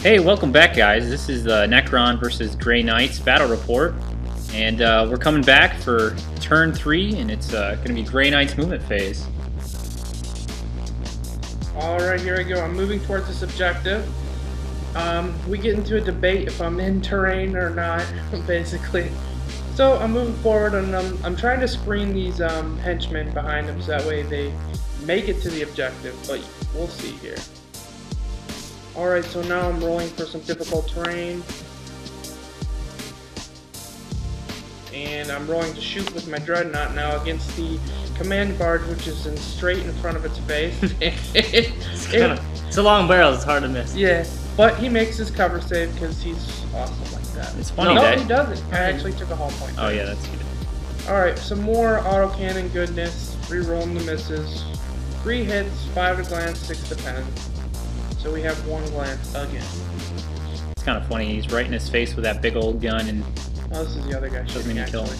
Hey, welcome back, guys. This is the Necron versus Grey Knights battle report, and we're coming back for turn 3, and it's going to be Grey Knights movement phase. Alright, here I go. I'm moving towards this objective. We get into a debate if I'm in terrain or not, basically. So I'm moving forward, and I'm trying to screen these henchmen behind them so that way they make it to the objective, but we'll see here. Alright, so now I'm rolling for some difficult terrain. And I'm rolling to shoot with my dreadnought now against the command barge, which is straight in front of its face. It's a long barrel, it's hard to miss. Yeah, but he makes his cover save because he's awesome like that. It's funny, no, he doesn't. I actually took a hull point. Oh yeah, that's good. Alright, some more autocannon goodness. Rerolling the misses. 3 hits, 5 to glance, 6 to pen. So we have 1 glance again. It's kind of funny. He's right in his face with that big old gun, and oh, this is the other guy. doesn't even kill him.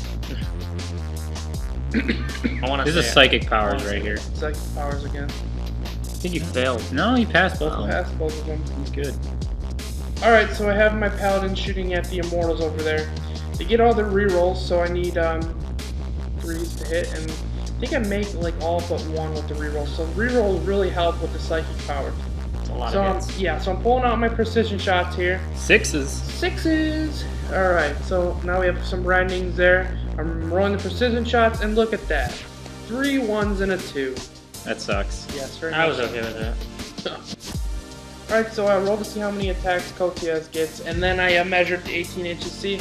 This is psychic powers right here. Psychic powers again. I think you failed. No, you passed both of them. Passed both of them. He's good. Alright, so I have my paladin shooting at the immortals over there. They get all their rerolls, so I need 3s to hit, and I think I make like all but 1 with the reroll. So rerolls really help with the psychic powers. A lot of hits. Yeah, so I'm pulling out my precision shots here. 6s. 6s! Alright, so now we have some rendings there. I'm rolling the precision shots, and look at that. 3 1s and a 2. That sucks. Yes, very I much. was okay with that. Alright, so I rolled to see how many attacks Kotias gets, and then I measured the 18 inches. See,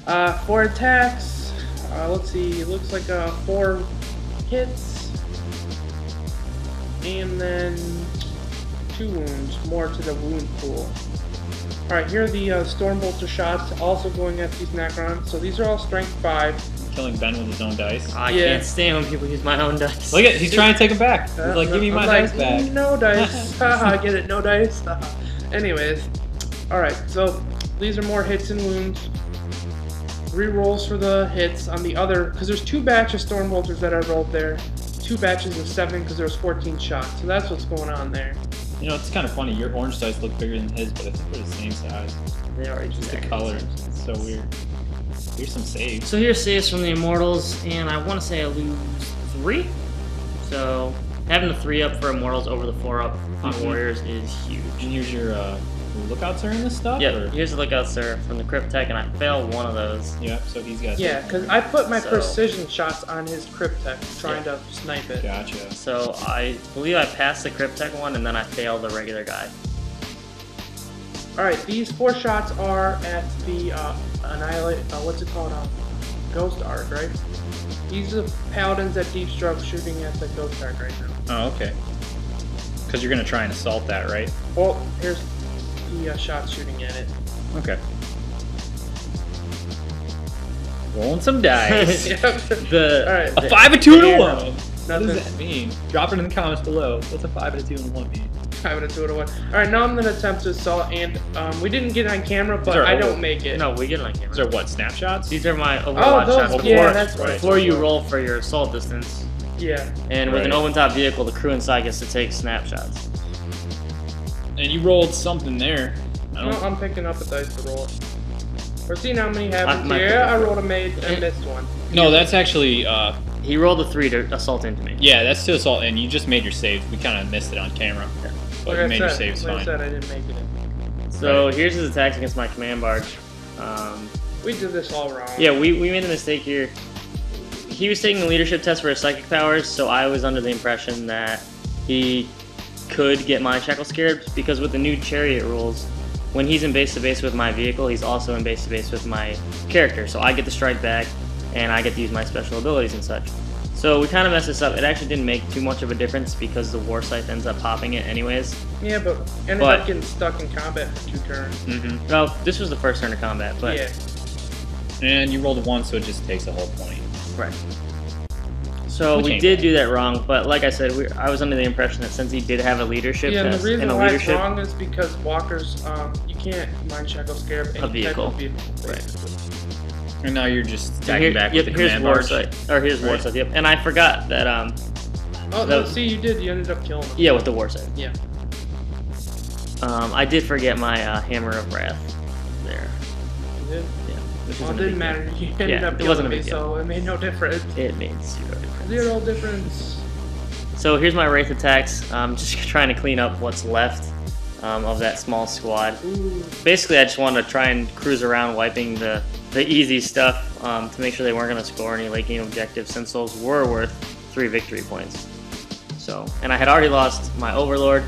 4 attacks. Let's see, it looks like 4 hits. And then 2 wounds, more to the wound pool. Alright, here are the Stormbolter shots, also going at these Necrons. So these are all strength 5. Killing Ben with his own dice. I can't stand when people use my own dice. Look at, he's trying to take them back. He's like, give me my dice back. No dice. Haha, get it? No dice. Anyways, alright, so these are more hits and wounds. Rerolls for the hits on the other, because there's 2 batches of Stormbolters that I rolled there. 2 batches of 7 because there was 14 shots. So that's what's going on there. You know, it's kind of funny. Your orange dice look bigger than his, but I think they're the same size. They are Just the color. It's so weird. Here's some saves. So here's saves from the Immortals, and I want to say I lose 3. So having the 3 up for Immortals over the 4 up on Warriors is huge. And here's your lookouts are in this stuff? Yep, or? here's the lookouts, sir, from the Crypt Tech, and I failed one of those. Yep, so he's got... Yeah, because I put my precision shots on his Crypt Tech, trying to snipe it. Gotcha. So I believe I passed the Crypt Tech one, and then I failed the regular guy. Alright, these 4 shots are at the Annihilate, what's it called? Ghost Arc, right? These are the Paladins at Deep Stroke shooting at the Ghost Arc right now. Oh, okay. Because you're going to try and assault that, right? Well, here's the shots shooting at it. Okay. Rolling some dice. Yep. Alright. A 5, a 2, and a 1. What Nothing. does that mean? Drop it in the comments below. What's a 5, and a 2, and a 1 mean? 5 and a 2 and a 1. Alright, now I'm going to attempt to assault, and we didn't get on camera, but I don't make it. No, we get it on camera. These are what, snapshots? These are my Overwatch shots before you roll for your assault distance. Yeah. And with an open top vehicle, the crew inside gets to take snapshots. And you rolled something there. No, I'm picking up a dice to roll it. We're seeing how many happens here. I rolled a made and missed one. No, that's actually... he rolled a 3 to assault into me. Yeah, that's to assault, and you just made your saves. We kind of missed it on camera. Yeah. But you made your saves fine. Like I said, I didn't make it in. So here's his attacks against my command barge. We did this all wrong. Yeah, we made a mistake here. He was taking the leadership test for his psychic powers, so I was under the impression that he could get my Shackle Scarabs, because with the new chariot rules, when he's in base-to-base with my vehicle, he's also in base-to-base with my character. So I get to strike back, and I get to use my special abilities and such. So we kind of messed this up. It actually didn't make too much of a difference because the War Scythe ends up popping it anyways. Yeah, but ended up getting stuck in combat for 2 turns. Well, this was the first turn of combat, but... Yeah. And you rolled a 1, so it just takes a whole point. Right. So we did do that wrong, but like I said, I was under the impression that since he did have a leadership and the test reason and a why leadership... it's wrong is because walkers, you can't mind Shackle Scarab a vehicle. Right. And now you're just stacking back with the here's command War barge. Scythe, or here's War Scythe, yep. And I forgot that Oh, no, see, you did. You ended up killing him. yeah, with the War Scythe. Yeah. I did forget my Hammer of Wrath there. You did? Yeah. Which Well, it isn't a didn't big matter. deal. You ended up it wasn't killing a me, big deal. so it made no difference. It made 0 difference. 0 difference. So here's my Wraith attacks. I'm just trying to clean up what's left of that small squad. Ooh. Basically, I just wanted to try and cruise around wiping the easy stuff to make sure they weren't going to score any late game objectives, since those were worth 3 victory points. So, and I had already lost my Overlord,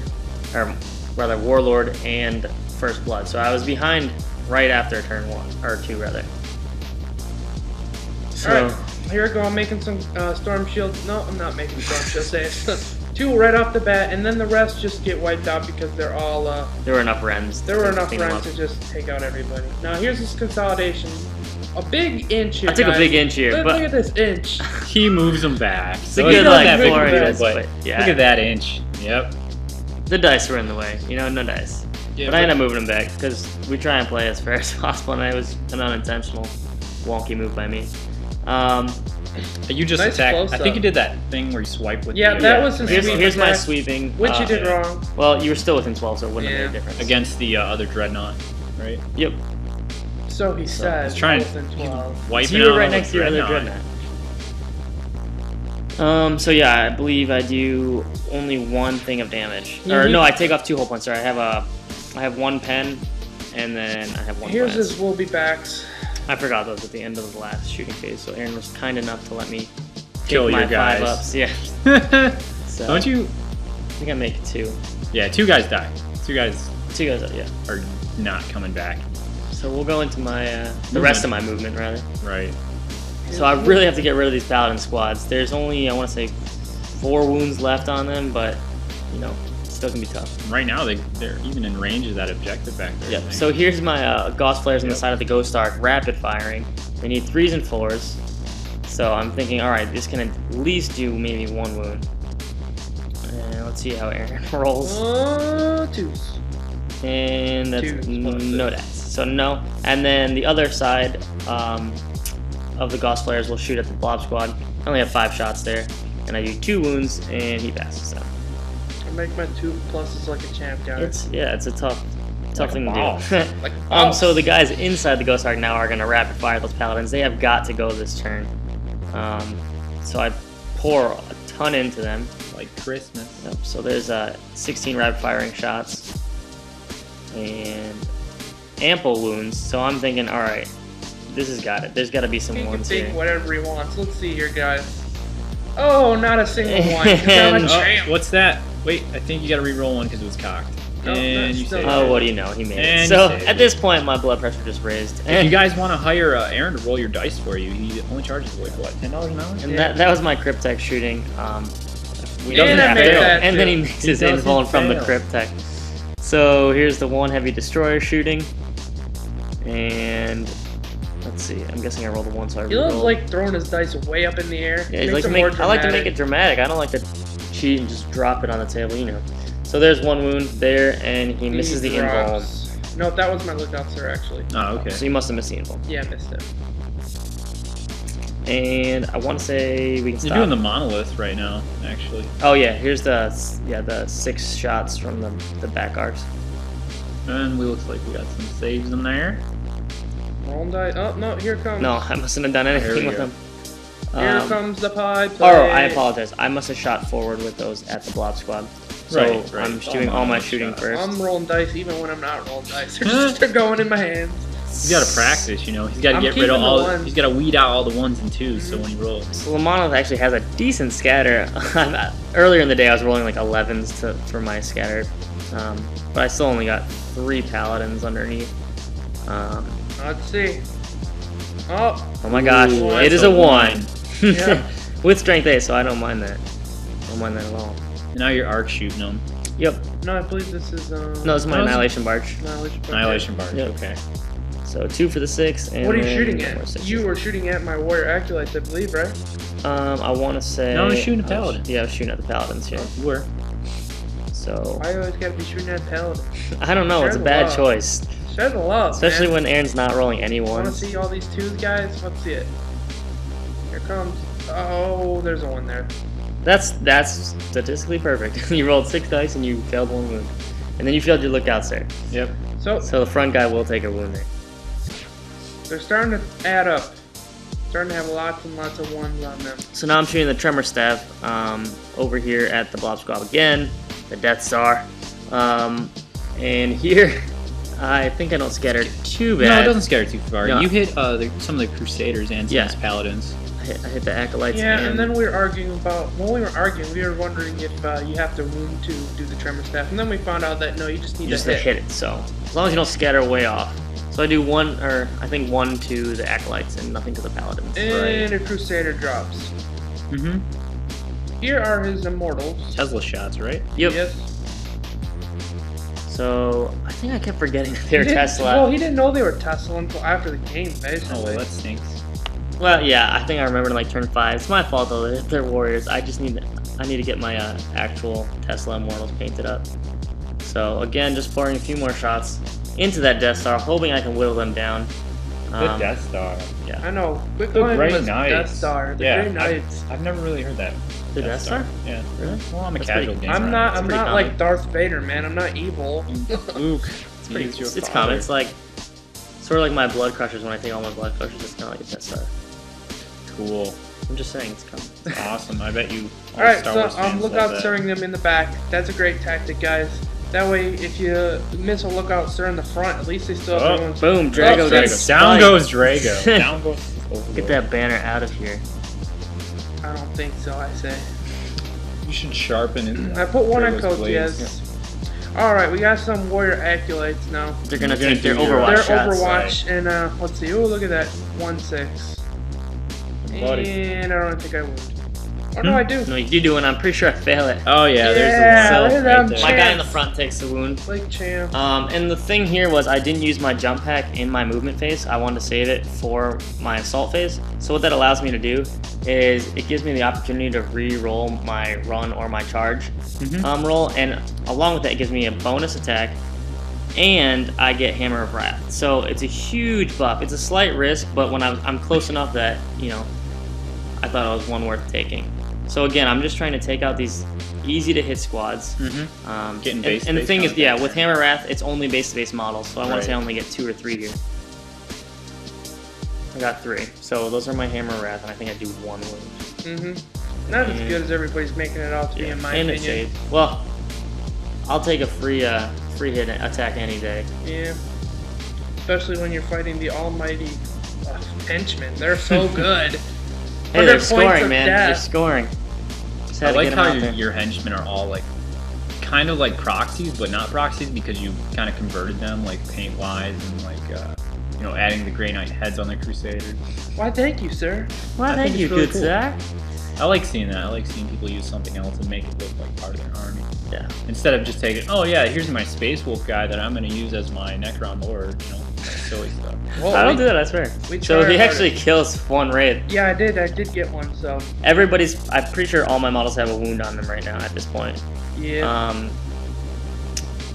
or rather Warlord, and First Blood. So I was behind right after turn 1, or 2 rather. So, Alright, here I go. I'm making some Storm Shield. No, I'm not making Storm Shield saves. 2 right off the bat, and then the rest just get wiped out because they're all. there were enough Rens. There were enough clean them Rens up. to just take out everybody. Now here's this consolidation. A big inch here. I took guys. a big inch here, Look, but look at this inch. He moves them back. it's a good not like that big of a 4 deal, inches, but yeah. Look at that inch. Yep. The dice were in the way, you know, no dice. Yeah, but I ended up moving them back because we try and play as fair as possible, and it was an unintentional, wonky move by me. You just Nice attacked. I close-up. think you did that thing where you swipe with Yeah, the, that was his Here's, sweep here's my attack, sweeping. which you did yeah. wrong. Well, you were still within 12, so it wouldn't have Yeah. made a difference. against the other dreadnought, right? Yep. So he says. He's trying within 12. Wiping So you were out right all the next to your other dreadnought. dreadnought. So yeah, I believe I do only 1 thing of damage. Or no, I take off 2 whole points. Sorry, I have 1 pen, and then I have 1 Here's glance. his will be backs. I forgot those at the end of the last shooting phase, so Aaron was kind enough to let me Kill take my your guys. 5 ups. Yeah. So Don't you? I think I make 2. Yeah, 2 guys die. 2 guys 2 guys up, yeah. are not coming back. So we'll go into my the rest of my movement rather. Right. So I really have to get rid of these paladin squads. There's only, I want to say, 4 wounds left on them, but you know, it's still gonna be tough. Right now they're even in range of that objective back there. I Yep. think. So here's my Gauss flares on the Yep. side of the Ghost Arc, rapid firing. They need 3s and 4s. So I'm thinking, all right, this can at least do maybe 1 wound. And let's see how Aaron rolls. 2s. And that's 2s plus no 6. dice. So no. And then the other side of the Gauss flares will shoot at the blob squad. I only have 5 shots there, and I do 2 wounds, and he passes. So I make my 2 pluses like a champ, guys. it's a tough Like a thing ball. to do. Like So the guys inside the Ghost Arc now are gonna rapid fire those paladins. They have got to go this turn. So I pour a ton into them. like Christmas. Yep. So there's 16 rapid firing shots and ample wounds. So I'm thinking, all right, this has got it. There's got to be some He can ones think here. whatever he wants. Let's see here, guys. Oh, not a single one. 'Cause I'm a And- champ. What's that? Wait, I think you got to re-roll one because it was cocked. No, and that's you still saved not- Oh, it. what do you know? He made it. And So you saved at it. this point, my blood pressure just raised. If you guys want to hire Aaron to roll your dice for you, he only charges like what, $10 an hour? And Yeah. that was my Cryptech shooting. He doesn't doesn't I made fail. that and then he too. makes He his doesn't invuln from the fail. Cryptech. So here's the 1 heavy destroyer shooting. And let's see. I'm guessing I rolled a 1, so I He loves re-rolled. like throwing his dice way up in the air. Yeah, he's Makes like to it make, more I like to make dramatic. it dramatic. I don't like to cheat and just drop it on the table, you know. So there's 1 wound there, and he misses the invuln. drops. No, that was my lookout, sir, actually. Oh, okay. So you must have missed the invuln. Yeah, I missed it. And I want to say we can stop. You're doing the monolith right now, actually. Oh yeah, here's the 6 shots from the back arcs. And we looks like we got some saves in there. Roll die. Oh, no, here comes. No, I mustn't have done There anything we with go. them. Here comes the pie Oh, play. I apologize. I must have shot forward with those at the blob squad. So Right. I'm It's doing all all my my shooting shot. first. I'm rolling dice even when I'm not rolling dice. They're going in my hands. He's got to practice, you know. He's got to I'm get rid of keeping the all. ones. He's got to weed out all the 1s and 2s, so when he rolls. So Lamanov actually has a decent scatter. Earlier in the day, I was rolling like 11s for my scatter, but I still only got 3 paladins underneath. Let's see. Oh, Oh my gosh, Ooh, it that's is a a 1. Yeah. With strength 8, so I don't mind that. I don't mind that at all. Now you're arc shooting them. Yep. no, I believe this is. No, this is my How's- Annihilation Barge. Annihilation. Annihilation barge. Yep. Okay. So 2 for the 6. And What are you then shooting more at? 6s. You were shooting at my warrior acolytes, I believe, right? I want to say. No, I was shooting at I was- Paladins. Yeah, I was shooting at the paladins here. You were. So I always gotta be shooting at paladins. I don't know. Share It's a the bad love. choice, Share the love, especially man. when Aaron's not rolling any Want to ones. see all these 2s, guys? Let's see it. Here comes. Oh, there's a 1 there. That's statistically perfect. You rolled 6 dice and you failed 1 wound. And then you failed your lookout, sir. Yep. So So the front guy will take a wound there. they're starting to add up. Starting to have lots and lots of ones on them. So now I'm shooting the Tremor Staff over here at the Blob Squad again, the Death Star. And here, I think I don't scatter too bad. No, it doesn't scatter too far. No. You hit some of the Crusaders and some of his Paladins. I hit the Acolytes. Yeah, and then we were arguing about, when we were arguing, we were wondering if you have to wound to do the Tremor Staff. And then we found out that no, you just need to hit it. So as long as you don't scatter way off. So I do one, or I think one to the Acolytes and nothing to the Paladins. And a Crusader drops. Mm-hmm. Here are his Immortals. Tesla shots, right? Yep. Yes. So I think I kept forgetting that they were He didn't- Tesla. Well, he didn't know they were Tesla until after the game, basically. Oh, well, that stinks. Well, yeah, I think I remember in like turn 5. It's my fault though. They're warriors. I need to get my actual Tesla Immortals painted up. So again, just pouring a few more shots into that Death Star, hoping I can whittle them down. The Death Star. Yeah. I know. The Bitcoin Grey was Knights. Death Star. The Yeah, Grey Knights. I've never really heard that. The Death Star? Yeah. Really? Well, I'm a That's casual pretty- gamer. I'm not pretty like common. Darth Vader, man. I'm not evil. Luke. It's pretty. It's common. It's like sort of like my Blood Crushers. When I take all my Blood Crushers, it's kind of like a Death Star. Cool. I'm just saying, it's common. It's awesome. I bet you. Alright, Star so Wars fans look love out that. stirring them in the back. That's a great tactic, guys. That way, if you miss a lookout stir in the front, at least they still have everyone's... Boom, Drago Oh, gets Down spiked. goes Drago. Down goes. Get that banner out of here. I don't think so, I say. You should sharpen it. I put one on Drago's coach, blades. yes. Alright, we got some warrior acolytes now. They're gonna You're gonna take their do your- Overwatch Their shots. Overwatch, and let's see. Oh, look at that. 1-6. Buddy. And I don't think I would. Or no, I do. No, you do, and I'm pretty sure I fail it. Oh yeah, Yeah, there's the one. look at right them there. My guy in the Chance. front takes the wound. Like champ. And the thing here was I didn't use my jump pack in my movement phase. I wanted to save it for my assault phase. So what that allows me to do is it gives me the opportunity to re-roll my run or my charge roll, and along with that it gives me a bonus attack, and I get Hammer of Wrath. So it's a huge buff. It's a slight risk, but when I'm close enough that, you know, I thought it was one worth taking. So again, I'm just trying to take out these easy to hit squads. Getting base. And the thing is, contact. yeah, with Hammer Wrath, it's only base-to-base models, so I want Right. to say I only get 2 or 3 here. I got 3, so those are my Hammer Wrath, and I think I do 1 wound. Not as good as everybody's making it out to be, in my and it's opinion. saved. Well, I'll take a free hit attack any day. Yeah. Especially when you're fighting the almighty henchmen. They're so good. Hey, 100 they're points scoring, of man. They're death. scoring. Just I had to like get 'em how out there. your henchmen are all like kind of like proxies, but not proxies because you kind of converted them like paint wise and like you know, adding the Grey Knight heads on the Crusaders. Why, thank you, sir. Well, I thank think you, it's really good cool. sir. I like seeing that. I like seeing people use something else and make it look like part of their army. Yeah. Instead of just taking, oh yeah, here's my Space Wolf guy that I'm going to use as my Necron Lord, you know, like silly stuff. Well, I don't do that, I swear. we So try he our actually kills 1 Wraith. Yeah, I did get one, so. Everybody's, I'm pretty sure all my models have a wound on them right now at this point. Yeah.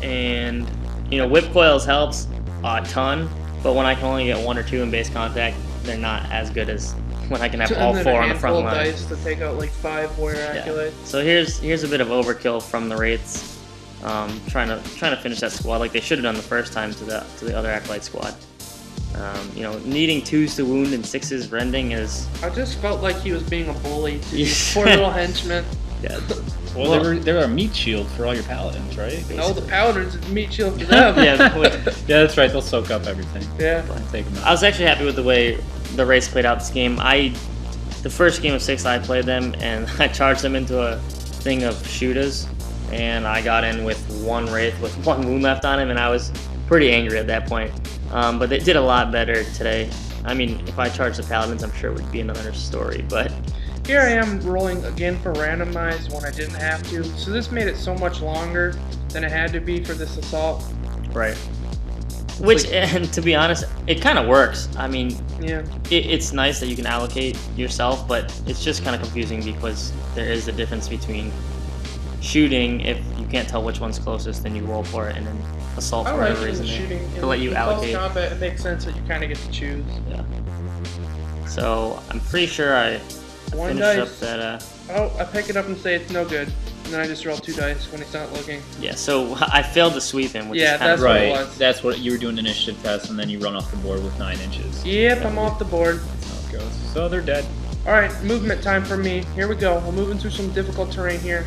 And, you know, Whip Coils helps a ton, but when I can only get 1 or 2 in base contact, they're not as good as when I can have all And then 4 a on the front handful of line. dice to take out like 5 warrior Yeah. acolytes. So here's a bit of overkill from the Wraiths. Trying to finish that squad like they should have done the first time to the other Acolyte squad. You know, needing 2s to wound and 6s rending is I just felt like he was being a bully to these poor little henchmen. yeah. Well, they were a meat shield for all your paladins, right? No, the paladins is meat shield for them. Yeah, Yeah, that's right. They'll soak up everything. Yeah. Take them out. I was actually happy with the way the Wraiths played out this game. The first game of 6 I played them and I charged them into a thing of shooters, and I got in with 1 Wraith with 1 wound left on him, and I was pretty angry at that point. But they did a lot better today. I mean, if I charged the paladins, I'm sure it would be another story, but Here I am rolling again for randomized when I didn't have to. So this made it so much longer than it had to be for this assault. right. Which, and to be honest, it kind of works. I mean, Yeah. it's nice that you can allocate yourself, but it's just kind of confusing because there is a difference between shooting, if you can't tell which one's closest, then you roll for it, and then assault for I like whatever reason shooting to let you in allocate. close combat. It makes sense that you kind of get to choose. Yeah. So I'm pretty sure I One finished dice. up that. Oh, I pick it up and say it's no good. and then I just roll 2 dice when he's not looking. Yeah, so I failed to sweep him, which Yeah, is kind that's of what it Right. was. That's what you were doing, initiative test, and then you run off the board with 9 inches. Yep, I'm off the board. That's how it goes. So they're dead. Alright, movement time for me. Here we go. We're moving through some difficult terrain here.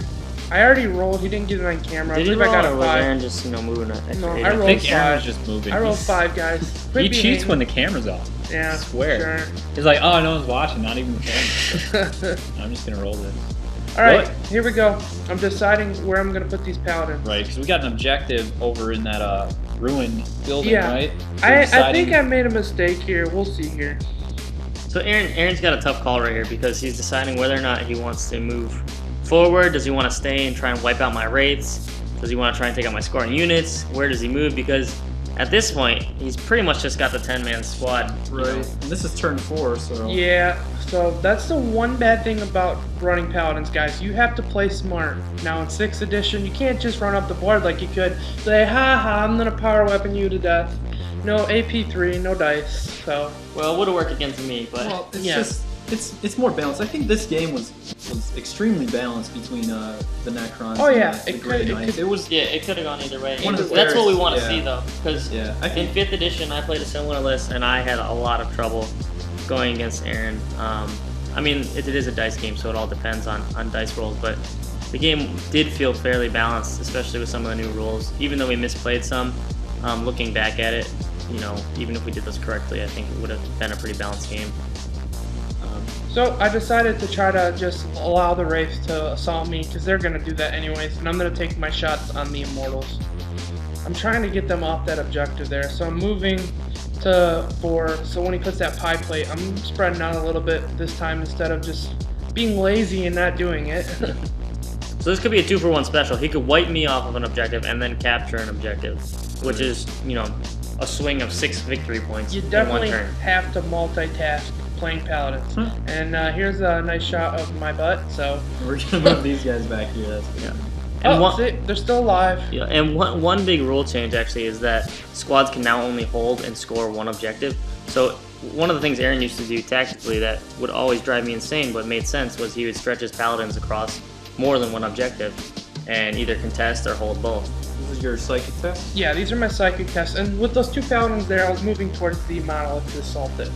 I already rolled. He didn't get it on camera. Did I he believe roll, I got or a was 5. Aaron just, moving at No, rate? I I rolled think Aaron 5. was just moving. I rolled He's- 5, guys. He Quit cheats being- when the camera's off. Yeah, I swear. Sure. He's like, oh, no one's watching, not even the camera. I'm just gonna roll this. Alright, What? here we go. I'm deciding where I'm going to put these paladins. Right, because we got an objective over in that ruined building, Yeah. right? So I deciding- think I made a mistake here. We'll see here. So Aaron's got a tough call right here because he's deciding whether or not he wants to move forward. Does he want to stay and try and wipe out my Wraiths? Does he want to try and take out my scoring units? Where does he move? Because at this point, he's pretty much just got the 10-man squad. Right. And this is turn 4, so. Yeah, so that's the one bad thing about running paladins, guys. You have to play smart. Now in 6th edition, you can't just run up the board like you could. Say, ha, I'm gonna power weapon you to death. No AP3, no dice. So Well, it would have worked against me, but Well, it's Yeah. just it's more balanced. I think this game was extremely balanced between the Necrons. Oh, and yeah, the it Grey could- it Knights. could- It was yeah, it could have gone either way. One of the That's what we players- want to yeah. see, though, because yeah. I in think 5th edition, I played a similar list, and I had a lot of trouble going against Aaron. I mean, it is a dice game, so it all depends on dice rolls, but the game did feel fairly balanced, especially with some of the new rules. Even though we misplayed some, looking back at it, even if we did this correctly, I think it would have been a pretty balanced game. So I decided to try to just allow the Wraiths to assault me, because they're going to do that anyways, and I'm going to take my shots on the Immortals. I'm trying to get them off that objective there, so I'm moving to 4, so when he puts that pie plate, I'm spreading out a little bit this time instead of just being lazy and not doing it. So this could be a 2-for-1 special. He could wipe me off of an objective and then capture an objective, which is, a swing of 6 victory points You in one definitely turn. have to multitask playing Paladins. And here's a nice shot of my butt, so... we're gonna move these guys back here. That's good. Yeah. Oh, And one, see, they're still alive. yeah, and one big rule change actually is that squads can now only hold and score 1 objective. So one of the things Aaron used to do tactically that would always drive me insane but made sense was he would stretch his paladins across more than 1 objective and either contest or hold both. This is your psychic test. Yeah, these are my psychic tests, and with those 2 Paladins there, I was moving towards the monolith to assault it.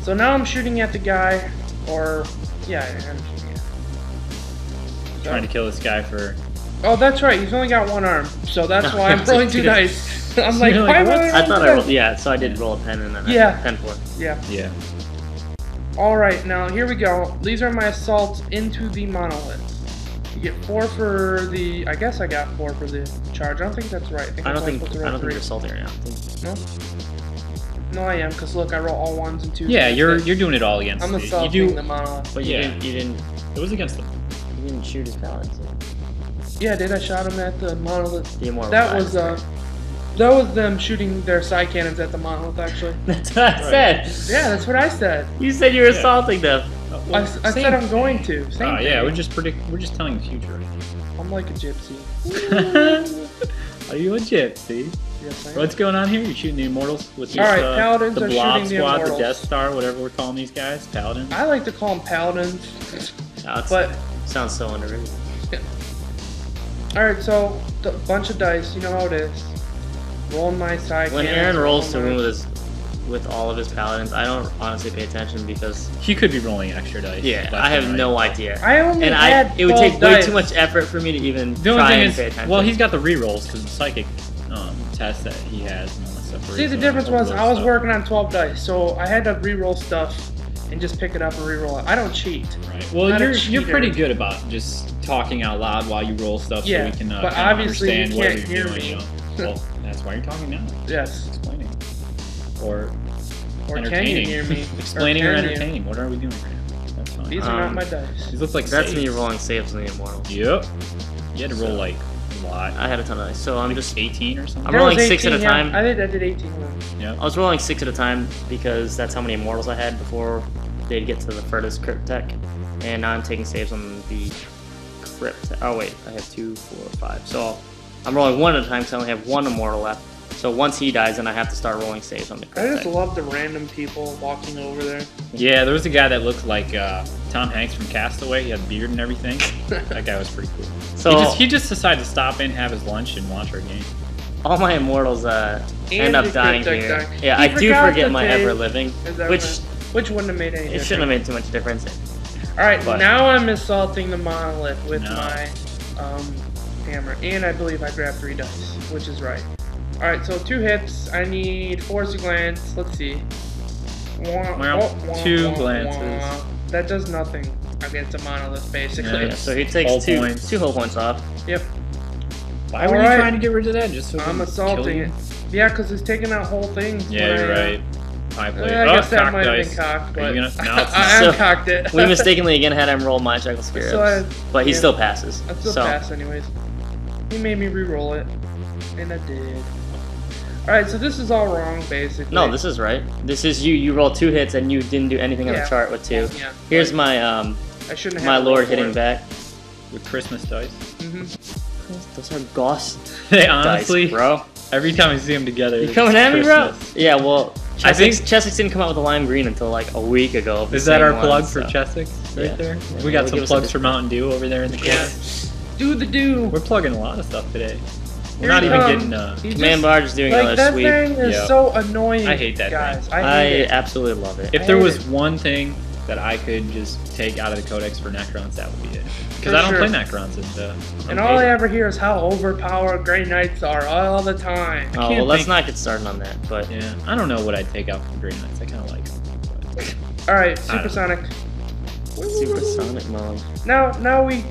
So now I'm shooting at the guy, or... yeah, I'm shooting at Trying to kill this guy for. Oh, that's right, he's only got 1 arm, so that's why I'm rolling 2 dice. I'm like, You're why like, am what? I I rolling thought 2 I dice? rolled, yeah, so I did roll a pen and then Yeah. a 10 for it. Yeah. Yeah. Alright, now here we go. These are my assaults into the monolith. You get 4 for the... I guess I got 4 for the charge. I don't think that's right. I I'm don't only think supposed to I roll don't think 3. you're assaulting right now. No? No, I am, because look, I roll all 1s and 2s. Yeah, and you're 6. doing it all against. I'm You assaulting do. the monolith. But Yeah. you didn't It was against them. shoot his paladins. Yeah, did I shot him at the monolith? The immortal That guys, was that was them shooting their side cannons at the monolith, actually. That's what I Right. said. Yeah, that's what I said. You said you were Yeah. assaulting them. I said I'm going to. Same Oh yeah, thing. we're just telling the future. I'm like a gypsy. Are you a gypsy? Yes, I am. What's going on here? You're shooting the Immortals with these, Alright, Paladins the are Blob shooting the Squad, the Immortals. Death Star, whatever we're calling these guys, Paladins. I like to call them paladins, That's, but sounds so underrated. alright. So a bunch of dice. You know how it is. Rolling my side. When cannons, Aaron rolls to rolling win my- with all of his paladins, I don't honestly pay attention because He could be rolling extra dice. yeah, left I have and right. no idea. I only And had it would 12 take way dice. too much effort for me to even The only try thing and is, pay attention. well, he's got the re-rolls because the psychic test that he has. And all that stuff where See, he's the doing difference all was those I was stuff. working on 12 dice, so I had to re-roll stuff and just pick it up and re-roll it. I don't cheat. Right. Well, Not a you're cheater. pretty good about just talking out loud while you roll stuff, Yeah, so we can but kind of obviously you understand what can't you're hear doing. me. You know? Well, that's why you're talking now. Yes. Explaining. Or Or can you entertaining. hear me? Explaining or can you? entertaining. What are we doing right now? That's fine. These are not my dice. These look like That's saves. me rolling saves on the immortal. Yep. You had to roll So- like a lot. I had a ton of dice, so I'm just 18 or something. I'm There rolling was 6 at a 18, yeah. time. I did 18 ones. Yep. I was rolling 6 at a time because that's how many immortals I had before they'd get to the furthest crypt tech, and now I'm taking saves on the crypt. Oh wait, I have 2, 4, 5. So I'm rolling 1 at a time because I only have 1 immortal left. So once he dies, then I have to start rolling saves on the I crypt just tech. love the random people walking over there. Yeah, there was a guy that looked like Tom Hanks from Castaway. He had a beard and everything. That guy was pretty cool. So he just decided to stop in, have his lunch, and watch our game. all my immortals end up dying here. Dying. Yeah, I do forget my ever living, which wouldn't have made any difference. It shouldn't have made too much difference. Alright, now I'm assaulting the monolith with my hammer. And I believe I grabbed 3 dice, which is right. Alright, so 2 hits. I need force a glance. Let's see. Well, 2 glances. That does nothing against a monolith, basically. Yeah, so he takes 2 hull points off. Yep. Why were you trying to get rid of that? Just so I'm assaulting it. Yeah, because it's taking out whole things. Yeah, you're right. I guess that might have been cocked, but I cocked it. We mistakenly again had him roll my Jackal Scarabs, but he still passes. I still pass anyways. He made me re-roll it, and I did. Alright, so this is all wrong, basically. No, this is right. This is you roll 2 hits and you didn't do anything on the chart with 2. Yeah. Here's my I shouldn't have my lord hitting back. With Christmas dice. Those are ghost They honestly, dice, bro. Every time I see them together, you coming at me, bro? Yeah, well, I think Chessex didn't come out with a lime green until like a week ago. Is that our plug for Chessex right there? We got some plugs for Mountain Dew over there in the corner. Do the do. We're plugging a lot of stuff today. We're not even getting Command Barge is doing another that sweep. That thing is so annoying. I hate that guys. thing. I absolutely love it. If there was one thing that I could just take out of the codex for Necrons, that would be it. Because I don't play Necrons. And all I ever hear is how overpowered Grey Knights are all the time. Oh, well, let's not get started on that. But yeah, I don't know what I'd take out from Grey Knights. I kind of like them. Alright, Supersonic. Supersonic mode. Now we...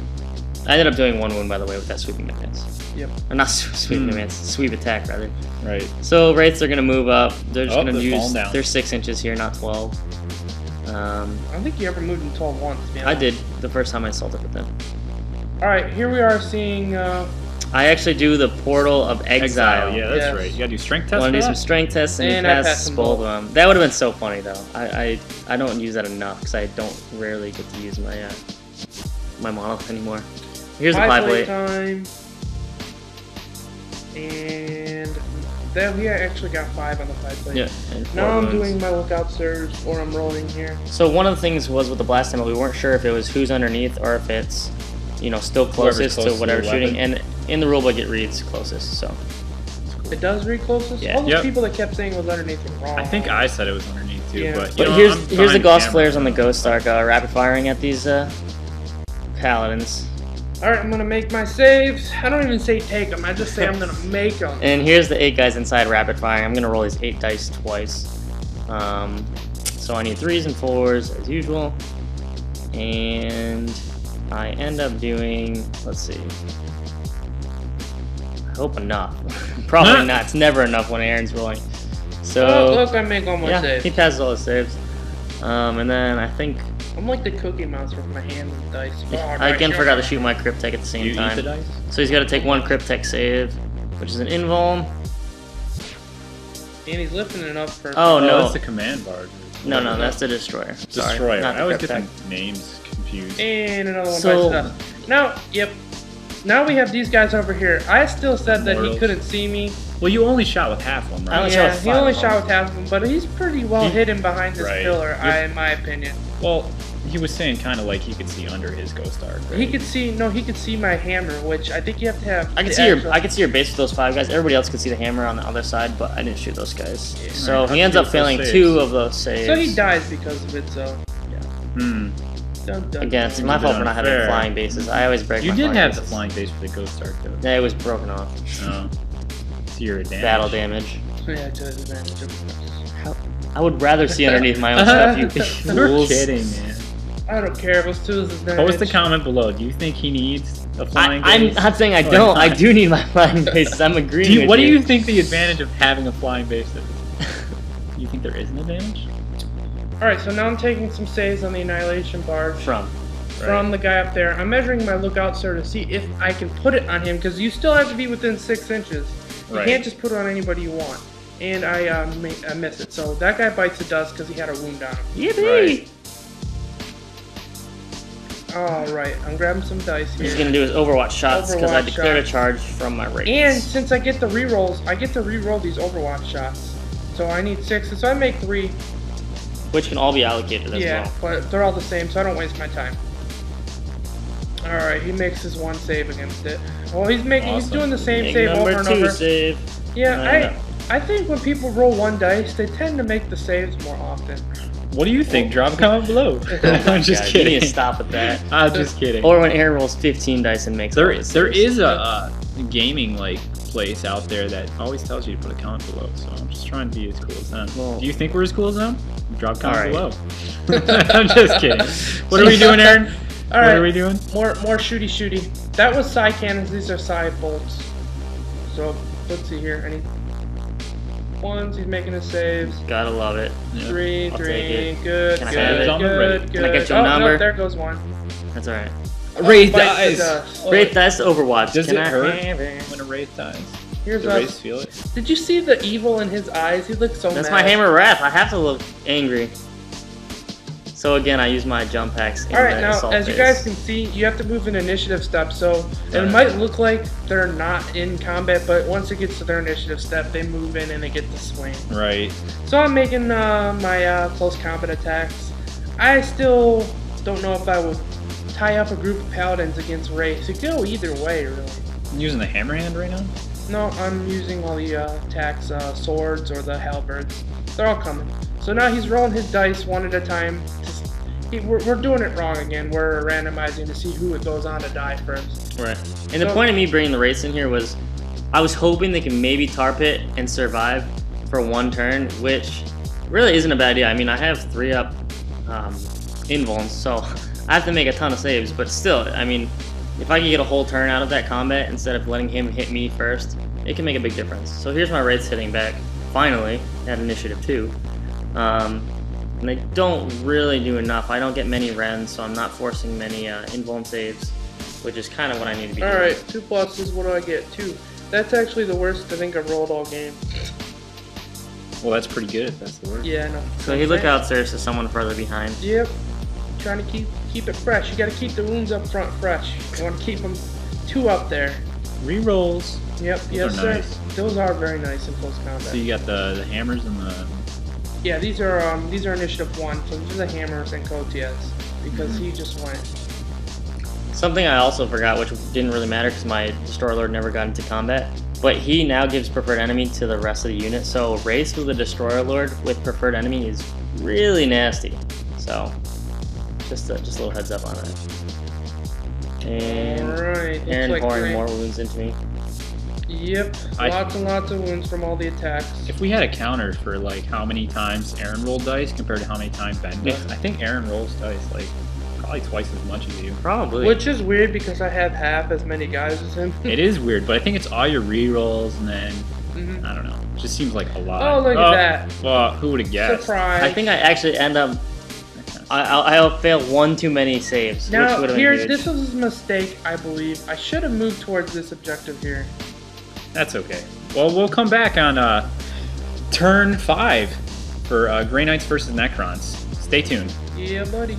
I ended up doing 1 wound, by the way, with that sweeping advance. Yep. Or not sweeping advance, sweep attack, rather. Right. So, Wraiths are going to move up. They're just going to use... Down. They're 6 inches here, not 12. I don't think you ever moved in 12 once, man. I did, the first time I assaulted with them. Alright, here we are seeing... I actually do the Portal of Exile. Yeah, that's right. You gotta do strength tests. Want to do some strength tests, and you pass both of them. That would have been so funny, though. I don't use that enough, because I don't rarely get to use my my monolith anymore. Here's the 5 blade. Time. And then we actually got 5 on the 5 blade. Yeah. Now I'm doing my lookout surge, or I'm rolling here. So one of the things was with the blast ammo, we weren't sure if it was who's underneath or if it's, you know, still closest to whatever shooting. And in the rulebook it reads closest, so. It does read closest? Yeah. All those people that kept saying it was underneath were wrong. I think I said it was underneath too, Yeah. but, but here's the Gauss flares on the Ghost Arc, rapid firing at these paladins. Alright, I'm gonna make my saves. I don't even say take them, I just say I'm gonna make them. And here's the 8 guys inside rapid firing. I'm gonna roll these 8 dice twice. So I need 3s and 4s as usual. And I end up doing, let's see. I hope enough. Probably not. It's never enough when Aaron's rolling. So look, I make all my saves. He passes all his saves. And then I think I'm like the Cookie Monster with my hand and dice. I again forgot to shoot my Cryptek at the same time. Eat the dice? So he's got to take 1 Cryptek save, which is an invuln. And he's lifting it up for... Oh, no. That's the Command Barge. No, that's the Destroyer. Sorry, Destroyer. not the I always Cryptek. get the names confused. And another one by stuff. Now, now we have these guys over here. I still said that he couldn't see me. Well, you only shot with half of them, right? Yeah, he only shot with half of them, but he's pretty well hidden behind this pillar, in my opinion. Well, he was saying kind of like he could see under his Ghost Arc. Right? He could see my hammer, which I think you have to have. I can see your base with those 5 guys. Everybody else could see the hammer on the other side, but I didn't shoot those guys. Yeah. So he ends up failing 2 of those saves. So he dies because of it. So yeah. Again, it's my fault for not having flying bases. I always break. You my did flying have bases. the flying base for the Ghost Arc, though. Yeah, it was broken off. Oh. To your advantage. Battle damage. Yeah, to his advantage. I would rather see underneath my own stuff, you fools. You're kidding, man. I don't care. It was to his advantage. Post a comment below. Do you think he needs a flying base? I'm not saying I don't. I do need my flying bases. I'm agreeing with you. What do you think the advantage of having a flying base is? Do you think there is an advantage? Alright, so now I'm taking some saves on the Annihilation Barge. From the guy up there. I'm measuring my lookout, sir, to see if I can put it on him, because you still have to be within 6 inches. You can't just put it on anybody you want. And I miss it. So that guy bites the dust because he had a wound on him. Yippee! Alright, I'm grabbing some dice here. He's going to do his Overwatch shots because I declared a charge from my Wraiths. And since I get the rerolls, I get to reroll these Overwatch shots. So I need 6, so I make 3. which can all be allocated as Yeah, well. but they're all the same, so I don't waste my time. Alright, he makes his one save against it. Well, he's doing the same save over and over. Save. Yeah, I think when people roll one dice, they tend to make the saves more often. What do you think? Drop a comment below. I'm just kidding. You need to stop with that. I'm just kidding. Or when Aaron rolls 15 dice and makes there is a gaming like place out there that always tells you to put a comment below. So I'm just trying to be as cool as them. Well, do you think we're as cool as them? Drop a comment below. I'm just kidding. What are we doing, Aaron? All right. What are we doing? More shooty. That was psi cannons. These are psi bolts. So let's see here. Any ones? He's making his saves. Gotta love it. Yeah. Three. Good. Can I have it? Good. Can I get your oh, number? No, there goes one. That's alright. Wraith Bites the dies. dust. Wraith dies to Overwatch. Does Can it I hurt have it? when a Wraith dies? Here's Do us. Wraiths feel it? Did you see the evil in his eyes? He looks so That's mad. my hammer wrath. I have to look angry. So again, I use my jump packs. Alright, now, as you guys can see, you have to move an initiative step, so it might look like they're not in combat, but once it gets to their initiative step, they move in and they get the swing. Right. So I'm making my close combat attacks. I still don't know if I would tie up a group of paladins against Wraith. It could go either way, really. I'm using the hammer hand right now? No, I'm using all the attacks, swords or the halberds. They're all coming. So now he's rolling his dice one at a time. We're doing it wrong again. We're randomizing to see who it goes on to die first. Right. And the point of me bringing the Wraiths in here was I was hoping they could maybe tar pit and survive for one turn, which really isn't a bad idea. I mean, I have 3-up invulns, so I have to make a ton of saves, but still, I mean, if I can get a whole turn out of that combat instead of letting him hit me first, it can make a big difference. So here's my Wraiths hitting back, finally, at initiative 2. And they don't really do enough. I don't get many Rens, so I'm not forcing many invuln saves, which is kind of what I need to be doing. Alright, 2 pluses, what do I get? 2. That's actually the worst I think I've rolled all game. Well, that's pretty good if that's the word. Yeah, no. So he look out there to someone further behind. Yep. Trying to keep it fresh. You gotta keep the wounds up front fresh. You wanna keep them 2 up there. Rerolls. Yep, Those yes are sir. nice. Those are very nice in close combat. So you got the hammers and the... Yeah, these are initiative 1, so these are the hammers and Kotias, because he just went. Something I also forgot, which didn't really matter because my Destroyer Lord never got into combat, but he now gives preferred enemy to the rest of the unit, so Wraith with a Destroyer Lord with preferred enemy is really nasty. So, just a little heads up on that. And Alright, Aaron pouring more wounds into me. Yep, lots and lots of wounds from all the attacks. If we had a counter for like how many times Aaron rolled dice compared to how many times Ben does, I think Aaron rolls dice like probably twice as much as you. Probably. Which is weird because I have half as many guys as him. It is weird, but I think it's all your rerolls and then I don't know. It just seems like a lot. Oh, look at that! Well, who would have guessed? Surprise! I think I actually end up. I'll fail 1 too many saves. Now which would have here, been huge. this was a mistake, I believe. I should have moved towards this objective here. That's okay. Well, we'll come back on turn 5 for Grey Knights versus Necrons. Stay tuned. Yeah, buddy.